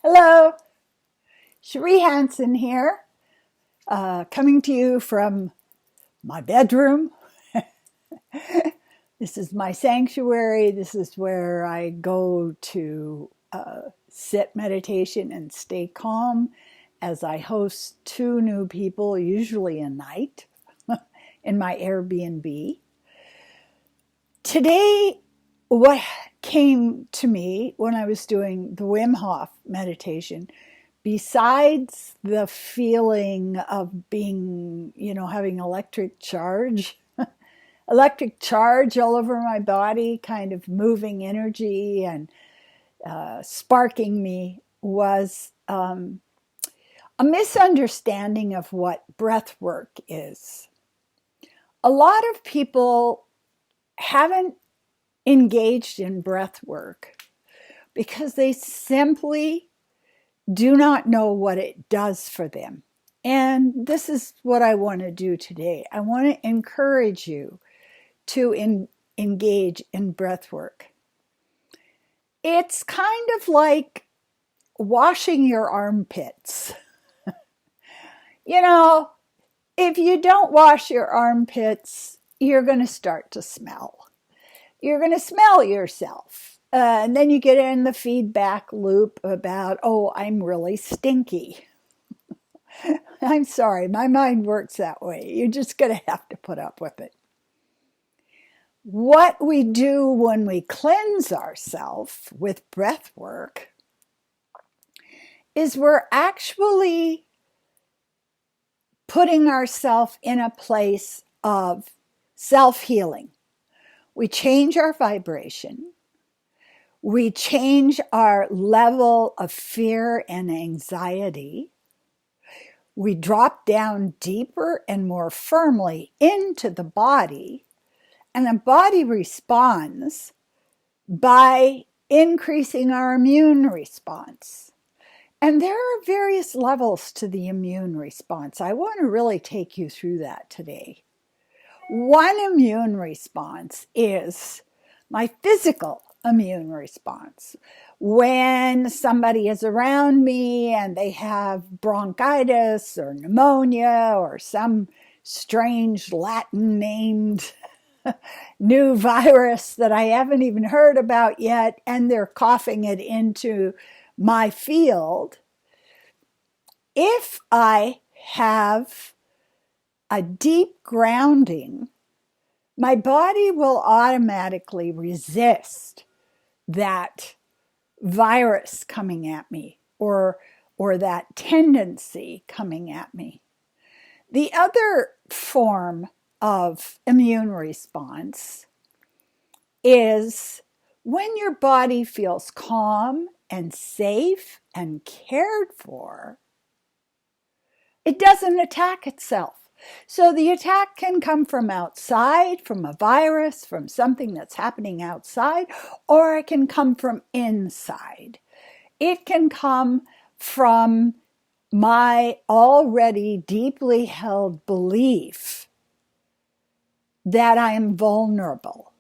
Hello, Cherie Hanson here, coming to you from my bedroom. This is my sanctuary. This is where I go to sit meditation and stay calm as I host two new people, usually a night, in my Airbnb. Today, what came to me when I was doing the Wim Hof meditation, besides the feeling of being, having electric charge all over my body, kind of moving energy and sparking me, was a misunderstanding of what breath work is. A lot of people haven't engaged in breath work because they simply do not know what it does for them. And this is what I want to do today. I want to encourage you to engage in breath work. It's kind of like washing your armpits. If you don't wash your armpits, you're going to start to smell. You're going to smell yourself. And then you get in the feedback loop about, oh, I'm really stinky. I'm sorry, my mind works that way. You're just going to have to put up with it. What we do when we cleanse ourselves with breath work is we're actually putting ourselves in a place of self-healing. We change our vibration. We change our level of fear and anxiety. We drop down deeper and more firmly into the body, and the body responds by increasing our immune response. And there are various levels to the immune response. I want to really take you through that today. One immune response is my physical immune response. When somebody is around me and they have bronchitis or pneumonia or some strange Latin named new virus that I haven't even heard about yet, and they're coughing it into my field, if I have a deep grounding, my body will automatically resist that virus coming at me or that tendency coming at me. The other form of immune response is when your body feels calm and safe and cared for, it doesn't attack itself. So the attack can come from outside, from a virus, from something that's happening outside, or it can come from inside. It can come from my already deeply held belief that I am vulnerable.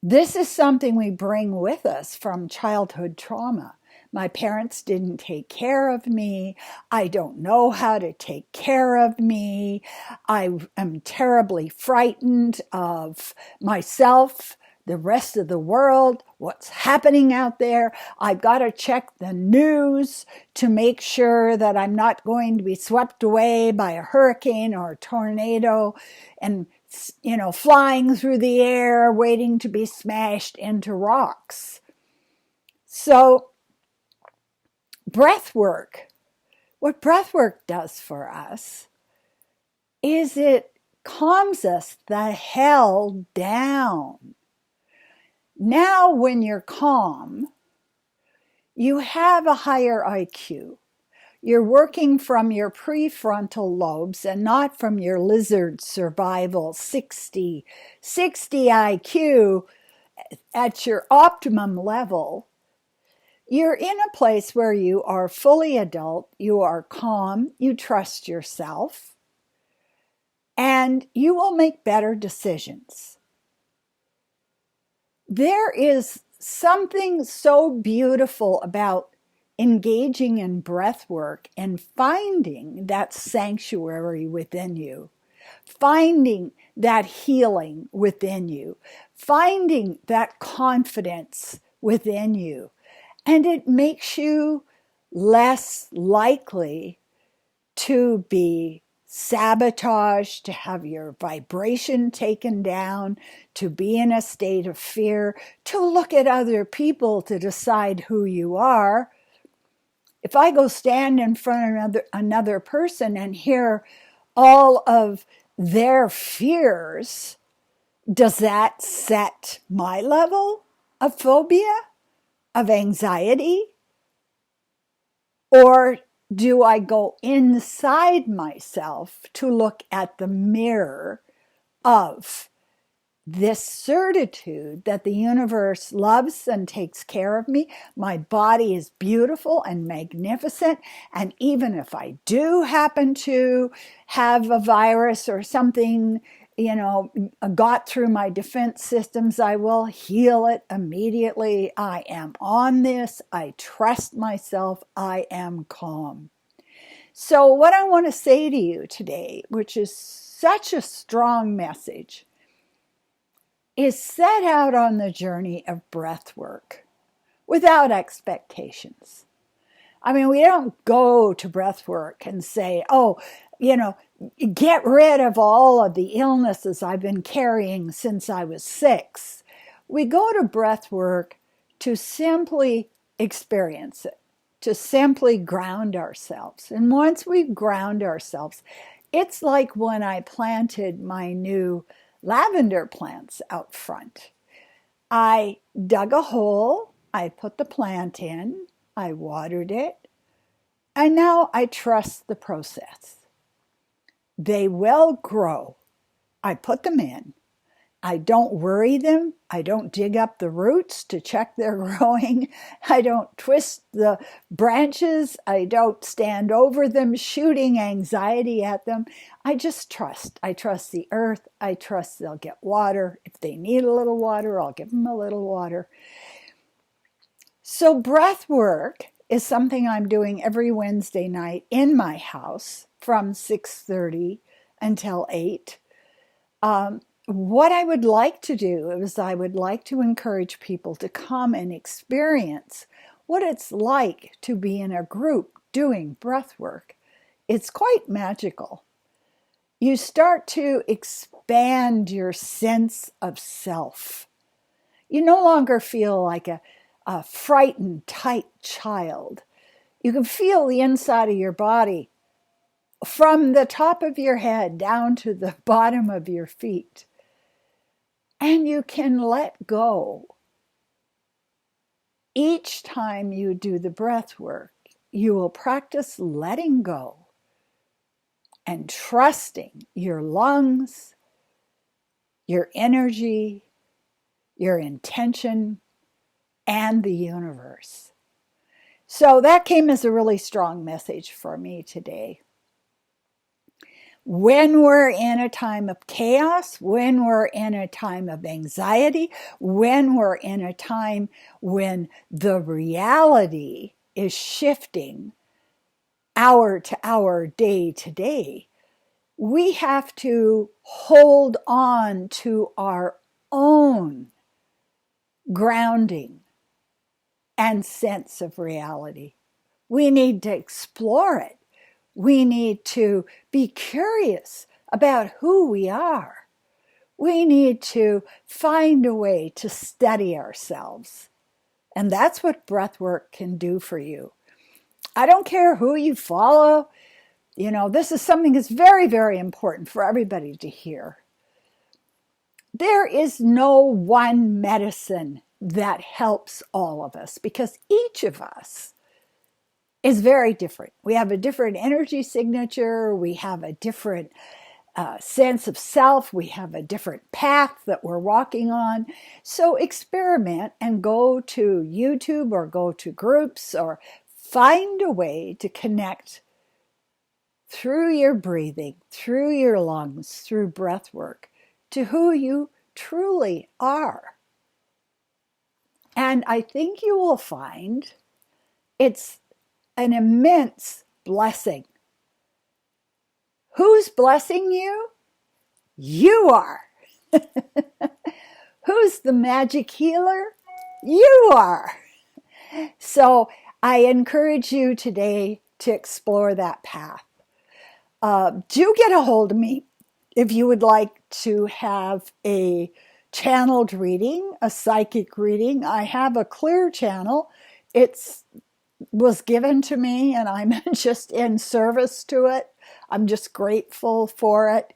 This is something we bring with us from childhood trauma. My parents didn't take care of me. I don't know how to take care of me. I am terribly frightened of myself, the rest of the world, what's happening out there. I've got to check the news to make sure that I'm not going to be swept away by a hurricane or a tornado and flying through the air, waiting to be smashed into rocks. So breath work, what breath work does for us is it calms us the hell down. Now, when you're calm, you have a higher IQ. You're working from your prefrontal lobes and not from your lizard survival 60 IQ at your optimum level. You're in a place where you are fully adult, you are calm, you trust yourself, and you will make better decisions. There is something so beautiful about engaging in breath work and finding that sanctuary within you, finding that healing within you, finding that confidence within you. And it makes you less likely to be sabotaged, to have your vibration taken down, to be in a state of fear, to look at other people to decide who you are. If I go stand in front of another person and hear all of their fears, does that set my level of phobia, of anxiety? Or do I go inside myself to look at the mirror of this certitude that the universe loves and takes care of me? My body is beautiful and magnificent. And even if I do happen to have a virus or something, got through my defense systems, I will heal it immediately. I am on this. I trust myself. I am calm. So what I want to say to you today, which is such a strong message, is set out on the journey of breath work without expectations. I mean, we don't go to breath work and say, get rid of all of the illnesses I've been carrying since I was 6. We go to breath work to simply experience it, to simply ground ourselves. And once we ground ourselves, it's like when I planted my new lavender plants out front. I dug a hole, I put the plant in, I watered it, and now I trust the process. They will grow. I put them in. I don't worry them. I don't dig up the roots to check they're growing. I don't twist the branches. I don't stand over them shooting anxiety at them. I just trust. I trust the earth. I trust they'll get water. If they need a little water, I'll give them a little water. So breath work is something I'm doing every Wednesday night in my house from 6:30 until 8. What I would like to do is I would like to encourage people to come and experience what it's like to be in a group doing breath work. It's quite magical. You start to expand your sense of self. You no longer feel like a frightened, tight child. You can feel the inside of your body from the top of your head down to the bottom of your feet. And you can let go. Each time you do the breath work, you will practice letting go and trusting your lungs, your energy, your intention, and the universe. So that came as a really strong message for me today. When we're in a time of chaos, when we're in a time of anxiety, when we're in a time when the reality is shifting hour to hour, day to day, we have to hold on to our own grounding and sense of reality. We need to explore it. We need to be curious about who we are. We need to find a way to steady ourselves. And that's what breath work can do for you. I don't care who you follow. This is something that's very, very important for everybody to hear. There is no one medicine that helps all of us because each of us is very different. We have a different energy signature. We have a different sense of self. We have a different path that we're walking on. So experiment and go to YouTube or go to groups or find a way to connect through your breathing, through your lungs, through breath work to who you truly are. And I think you will find it's an immense blessing. Who's blessing you? You are. Who's the magic healer? You are. So I encourage you today to explore that path. Do get a hold of me if you would like to have a channeled reading, a psychic reading. I have a clear channel. It was given to me and I'm just in service to it. I'm just grateful for it.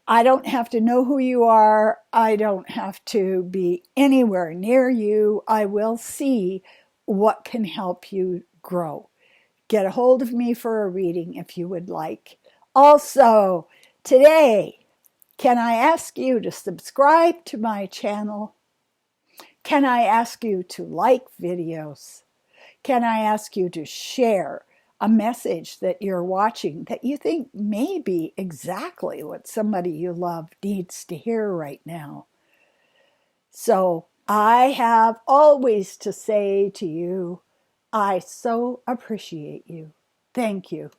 I don't have to know who you are. I don't have to be anywhere near you. I will see what can help you grow. Get a hold of me for a reading if you would like. Also, today, can I ask you to subscribe to my channel? Can I ask you to like videos? Can I ask you to share a message that you're watching that you think may be exactly what somebody you love needs to hear right now? So I have always to say to you, I so appreciate you. Thank you.